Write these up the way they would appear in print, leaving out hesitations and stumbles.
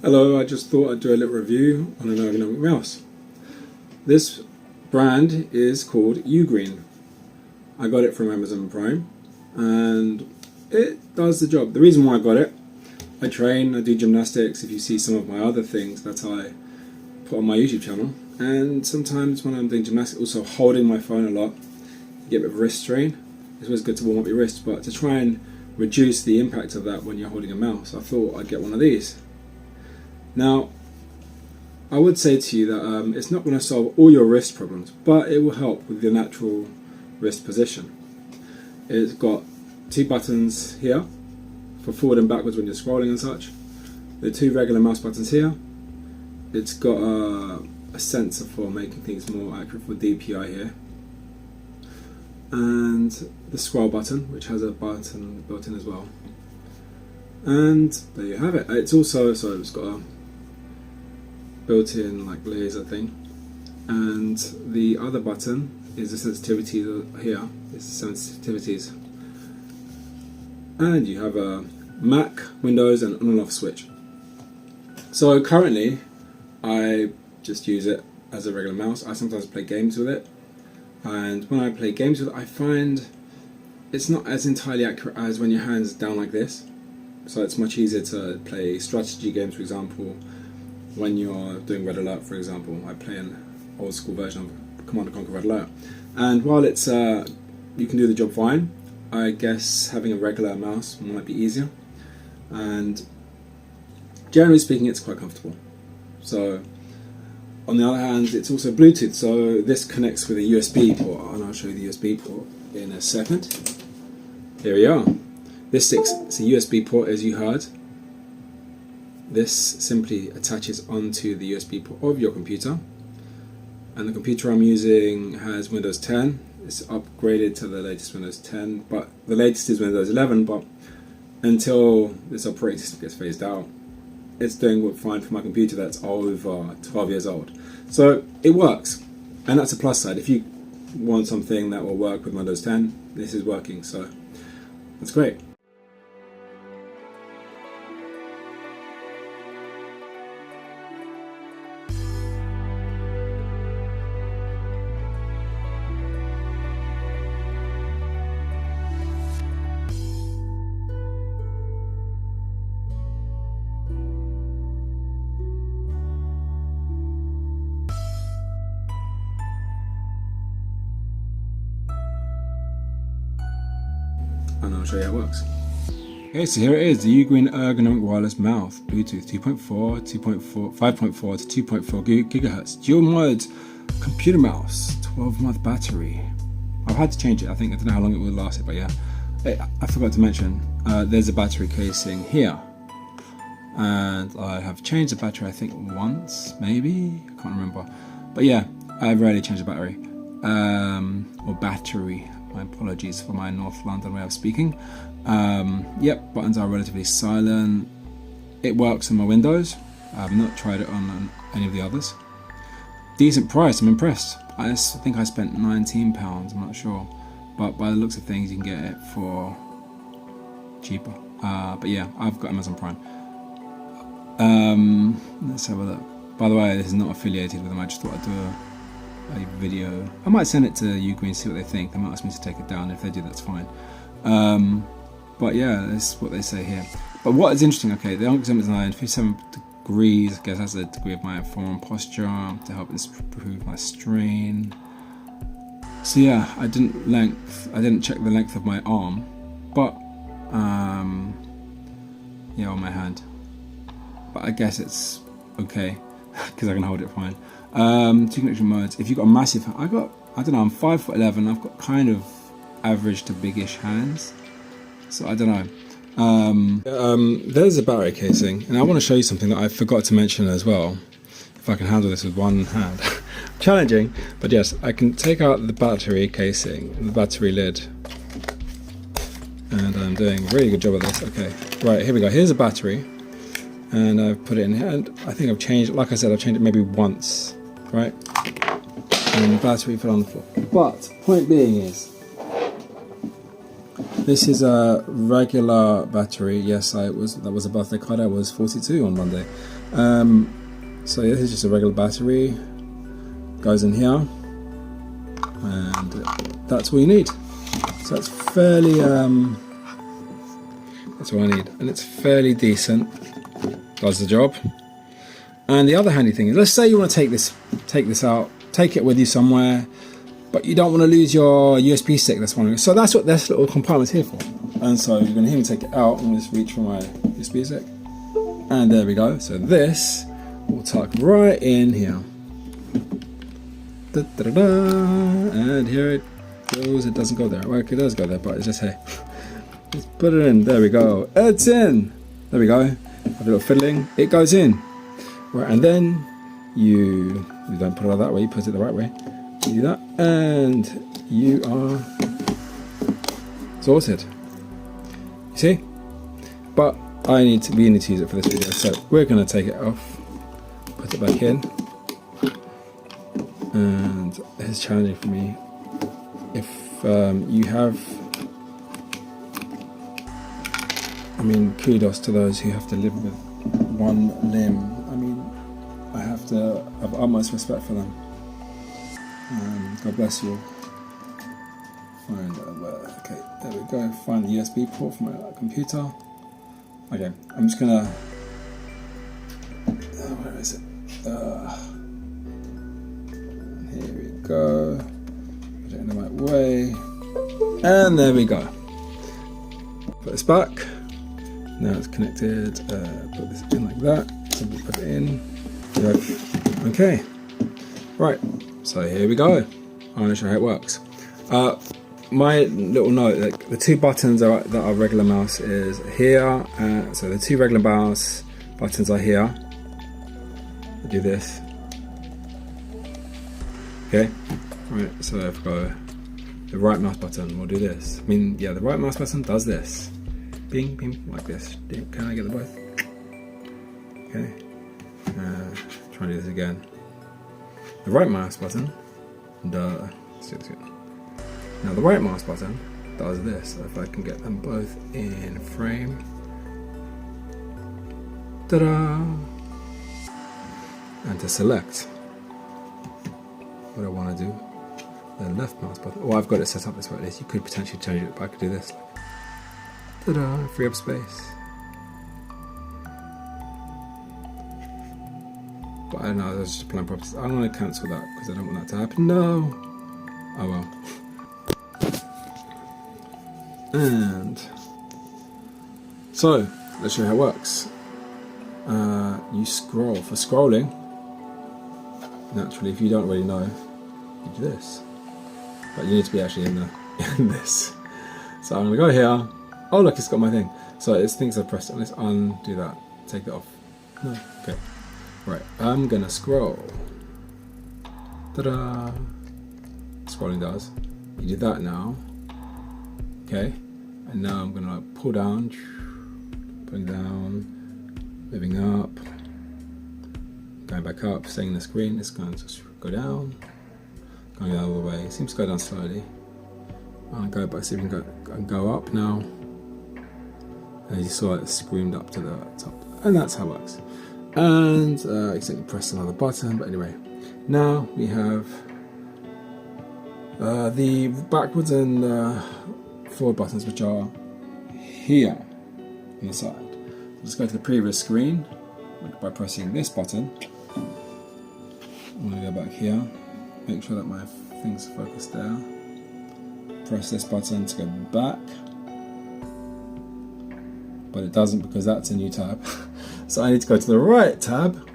Hello, I just thought I'd do a little review on an ergonomic mouse. This brand is called UGREEN. I got it from Amazon Prime and it does the job. The reason why I got it, I train, I do gymnastics. If you see some of my other things that I put on my YouTube channel, and sometimes when I'm doing gymnastics, also holding my phone a lot, you get a bit of wrist strain. It's always good to warm up your wrist, but to try and reduce the impact of that when you're holding a mouse, I thought I'd get one of these. Now, I would say to you that it's not going to solve all your wrist problems, but it will help with your natural wrist position. It's got two buttons here for forward and backwards when you're scrolling and such. The two regular mouse buttons here. It's got a sensor for making things more accurate for DPI here. And the scroll button, which has a button built in as well. And there you have it. It's also, it's got a built-in like laser thing, and the other button is the sensitivity here. It's the sensitivities, and you have a Mac, Windows, and on and off switch. So currently, I just use it as a regular mouse. I sometimes play games with it, and when I play games with it, I find it's not as entirely accurate as when your hand's down like this. So it's much easier to play strategy games, for example. When you're doing Red Alert, for example, I play an old school version of Command & Conquer Red Alert. And while it's you can do the job fine, I guess having a regular mouse might be easier. And generally speaking, it's quite comfortable. So, on the other hand, it's also Bluetooth, so this connects with a USB port, and I'll show you the USB port in a second. Here we are. It's a USB port, as you heard. This simply attaches onto the USB port of your computer, and the computer I'm using has Windows 10. It's upgraded to the latest Windows 10, but the latest is Windows 11, but until this operating system gets phased out, it's doing fine for my computer that's over 12 years old. So it works, and that's a plus side. If you want something that will work with Windows 10, this is working, so that's great. And I'll show you how it works. Okay, so here it is, the UGREEN Ergonomic Wireless Mouse, Bluetooth 2.4, 5.4 to 2.4 gigahertz, dual mode computer mouse, 12-month battery. I've had to change it, I don't know how long it will last, but yeah. I forgot to mention, there's a battery casing here. And I have changed the battery, I think once, maybe? I can't remember. But yeah, I rarely change the battery. Or battery. My apologies for my North London way of speaking. Yep, buttons are relatively silent. It works on my Windows. I've not tried it on any of the others. Decent price, I'm impressed. I think I spent £19, I'm not sure. But by the looks of things, you can get it for cheaper. But yeah, I've got Amazon Prime. Let's have a look. By the way, this is not affiliated with them. I just thought I'd do a video. I might send it to UGREEN, see what they think. They might ask me to take it down. If they do, that's fine. But yeah, that's what they say here. But what is interesting, okay, the ergonomic design, 57 degrees, I guess that's a degree of my forearm posture to help improve my strain. So yeah, I didn't check the length of my arm, but yeah, on my hand. But I guess it's okay because I can hold it fine. Two connection modes. If you've got a massive hand, I'm 5'11", I've got kind of average to biggish hands, so I don't know. There's a battery casing, and I want to show you something that I forgot to mention as well. If I can handle this with one hand. Challenging, but yes, I can take out the battery casing, the battery lid, and I'm doing a really good job of this. Okay, right, here we go. Here's a battery, and I've put it in here, and I think I've changed, like I said, I've changed it maybe once, right? And the battery fell on the floor. But point being is, this is a regular battery. Yes, that was a birthday card. I was 42 on Monday. So this is just a regular battery, goes in here, and that's all you need. So that's fairly, that's all I need, and it's fairly decent, does the job. And the other handy thing is, let's say you want to take this out, take it with you somewhere, but you don't want to lose your USB stick. That's one. So that's what this little compartment's here for. And so you're going to hear me take it out. I'm going to just reach for my USB stick, and there we go. So this will tuck right in here. Da, da, da, da. And here it goes. It doesn't go there. Well, it does go there, but it's just here. Let's put it in. There we go. It's in. There we go. Have a little fiddling. It goes in. Right, and then you don't put it that way. You put it the right way. You do that, and you are sorted. You see? But we need to use it for this video, so we're going to take it off, put it back in, and it's challenging for me. If you have, I mean, kudos to those who have to live with one limb. I mean, I have to have utmost respect for them. God bless you. Okay, there we go. Find the USB port for my computer. Okay, I'm just gonna. Where is it? Here we go. Put it in the right way, and there we go. Put this back. Now it's connected. Put this in like that. So we put it in. Okay. Right. So here we go. I'm going to show you how it works. My little note, like the two buttons that are regular mouse is here. So the two regular mouse buttons are here. I do this. Okay. Right. So if I go, the right mouse button will do this. I mean, yeah, the right mouse button does this. Bing, bing, like this. Can I get them both? Okay. Try and do this again. The right mouse button, now the right mouse button does this. So if I can get them both in frame, ta-da! And to select what I want to do, the left mouse button. Well, I've got it set up this way. At least you could potentially change it, but I could do this. Ta-da! Free up space. But I don't know, that's just applying properties. I'm going to cancel that because I don't want that to happen. No! Oh well. And so, let's show you how it works. You scroll. For scrolling, naturally, if you don't really know, you do this. But you need to be actually in this. So I'm going to go here. Oh look, it's got my thing. So it's things I pressed on. Let's undo that. Take that off. No. Okay. Right, I'm gonna scroll. Ta-da! Scrolling does. You do that now. Okay, and now I'm gonna pull down, pulling down, moving up, going back up, staying in the screen. It's going to just go down, going the other way. It seems to go down slowly. I'll go back, see if we can go up now. And you saw it screamed up to the top, and that's how it works. And accidentally press another button, but anyway, now we have the backwards and forward buttons, which are here on the side. Let's go to the previous screen by pressing this button. I'm going to go back here, make sure that my thing's focused there. Press this button to go back, but it doesn't because that's a new tab. So I need to go to the right tab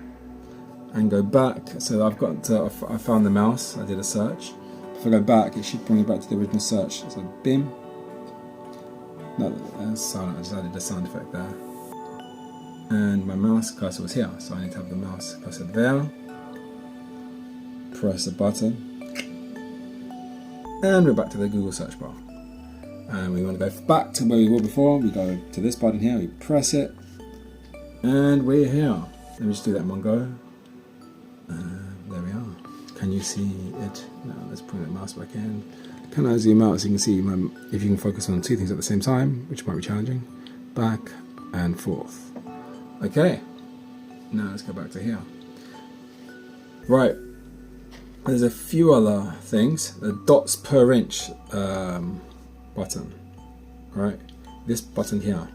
and go back. So I've got to, I found the mouse, I did a search. If I go back, it should bring me back to the original search. So bim. No, that's silent, I just added a sound effect there. And my mouse cursor was here, so I need to have the mouse cursor there. Press the button. And we're back to the Google search bar. And we want to go back to where we were before. We go to this button here, we press it. And we're here. Let me just do that in one go. There we are. Can you see it? Now let's bring that mouse back in. Can I zoom out so you can see if you can focus on two things at the same time, which might be challenging. Back and forth. Okay. Now let's go back to here. Right, there's a few other things. The dots per inch button, right? This button here,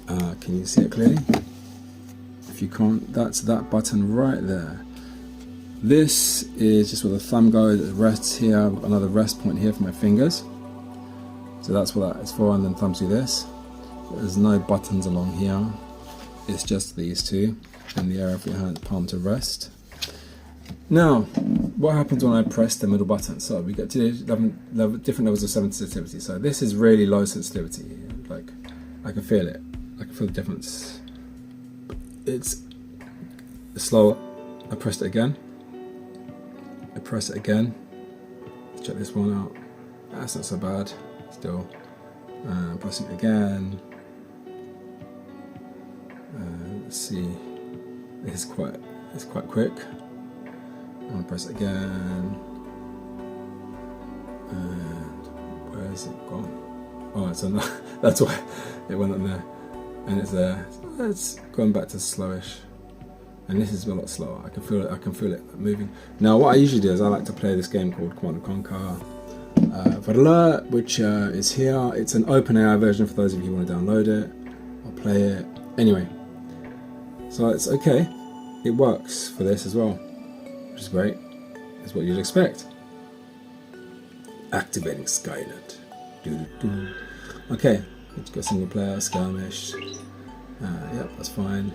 can you see it clearly? If you can't, that's that button right there. This is just where the thumb goes. It rests here. I've got another rest point here for my fingers. So that's what that is for, and then thumbs do this. There's no buttons along here. It's just these two, and the area for your hand palm to rest. Now, what happens when I press the middle button? So we get to different levels of sensitivity. So this is really low sensitivity. Like, I can feel it. I can feel the difference. It's slower. I pressed it again. I press it again. Let's check this one out. That's not so bad. Still. Pressing it again. Let's see. It's quite quick. I'm gonna press it again. And where is it gone? Oh, it's on that. That's why it went on there. And it's there. It's gone back to slowish. And this is a lot slower. I can feel it moving. Now, what I usually do is I like to play this game called Command & Conquer Vanilla, which is here. It's an OpenAI version for those of you who want to download it. I'll play it. Anyway, so it's okay. It works for this as well, which is great. It's what you'd expect. Activating Skynet. Doo-doo-doo. Okay, let's go single player, skirmish. Yep, that's fine.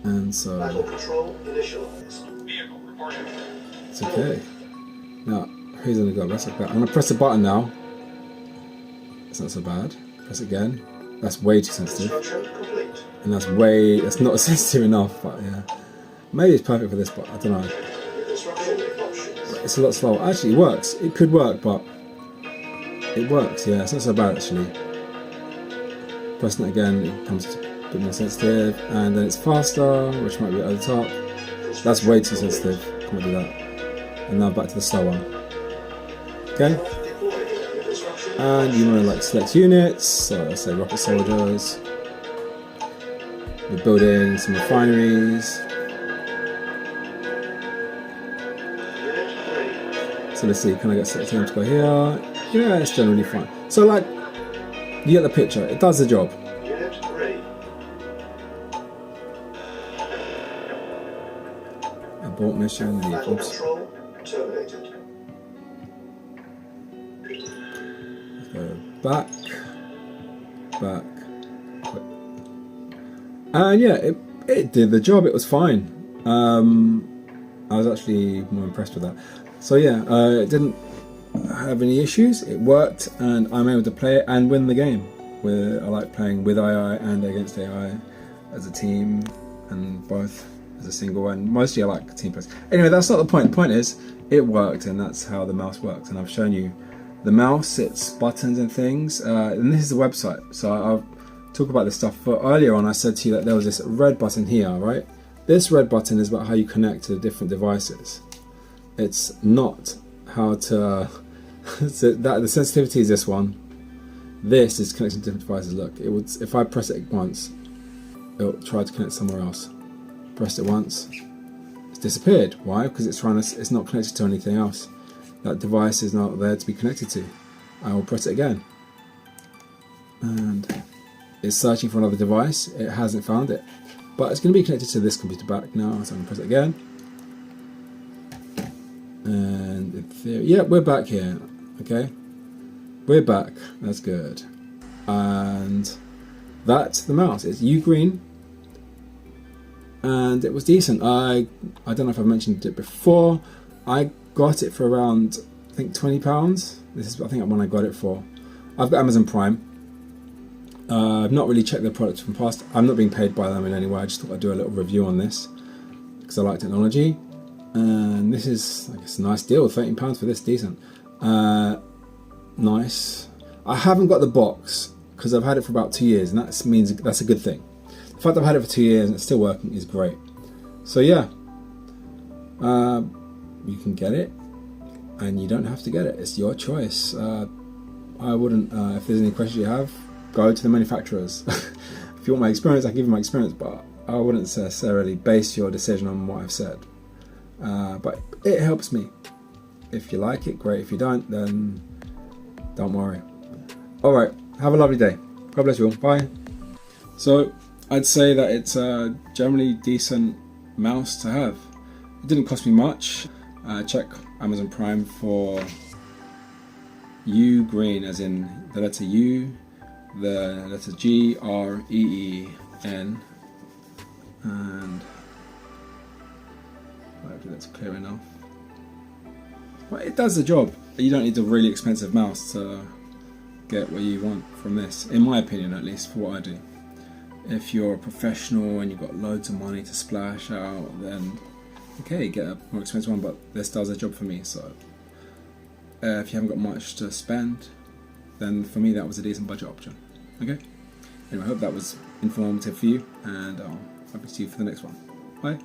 And so battle control initialized. Vehicle reporting. It's okay. Now, who's gonna go? Let's look back. I'm gonna press the button now. It's not so bad. Press it again. That's way too sensitive. Complete. And that's not sensitive enough, but yeah. Maybe it's perfect for this, but I don't know. It's a lot slower. Actually, it works. It could work, but it works, yeah. It's not so bad actually. Pressing it again, it becomes a bit more sensitive, and then it's faster, which might be at the top. That's way too sensitive. Can't do that. And now back to the slow one. Okay. And you want to like select units. So let's say rocket soldiers. We're building some refineries. So let's see, can I get select to go here? Yeah, it's generally fine. So like, you get the picture. It does the job. Abort mission. Oops. Let's go back. And yeah, it did the job. It was fine. I was actually more impressed with that. So yeah, it didn't have any issues. It worked, and I'm able to play it and win the game. Where I like playing with AI and against AI as a team, and both as a single. And mostly I like team plays. Anyway, that's not the point. The point is, it worked, and that's how the mouse works. And I've shown you the mouse, its buttons and things. And this is the website. So I'll talk about this stuff. But earlier on, I said to you that there was this red button here, right? This red button is about how you connect to different devices. It's not how to. The sensitivity is this one. This is connecting to different devices. Look, it would. If I press it once, it'll try to connect somewhere else. Pressed it once, it's disappeared. Why? Because it's trying to. It's not connected to anything else. That device is not there to be connected to. I will press it again, and it's searching for another device. It hasn't found it, but it's going to be connected to this computer back now. So I'm going to press it again. And in theory, yeah, we're back here. Okay, we're back. That's good. And that's the mouse. It's UGREEN, and it was decent. I don't know if I've mentioned it before. I got it for around, I think, £20. This is, I think, when I got it for. I've got Amazon Prime. I've not really checked their products from past. I'm not being paid by them in any way. I just thought I'd do a little review on this because I like technology. And this is, I guess, a nice deal. £13 for this, decent. Nice. I haven't got the box because I've had it for about 2 years, and that means that's a good thing. The fact I've had it for 2 years and it's still working is great. So yeah, you can get it, and you don't have to get it. It's your choice. I wouldn't. If there's any questions you have, go to the manufacturers. If you want my experience, I can give you my experience, but I wouldn't necessarily base your decision on what I've said, but it helps me. If you like it, great. If you don't, then don't worry. Alright, have a lovely day. God bless you all. Bye. So I'd say that it's a generally decent mouse to have. It didn't cost me much. Check Amazon Prime for UGREEN, as in the letter U, the letter GREEN, and hopefully that's clear enough. But it does the job. You don't need a really expensive mouse to get what you want from this, in my opinion, at least for what I do. If you're a professional and you've got loads of money to splash out, then okay, get a more expensive one, but this does the job for me. So if you haven't got much to spend, then for me that was a decent budget option. Okay, anyway, I hope that was informative for you, and I'll see you for the next one. Bye.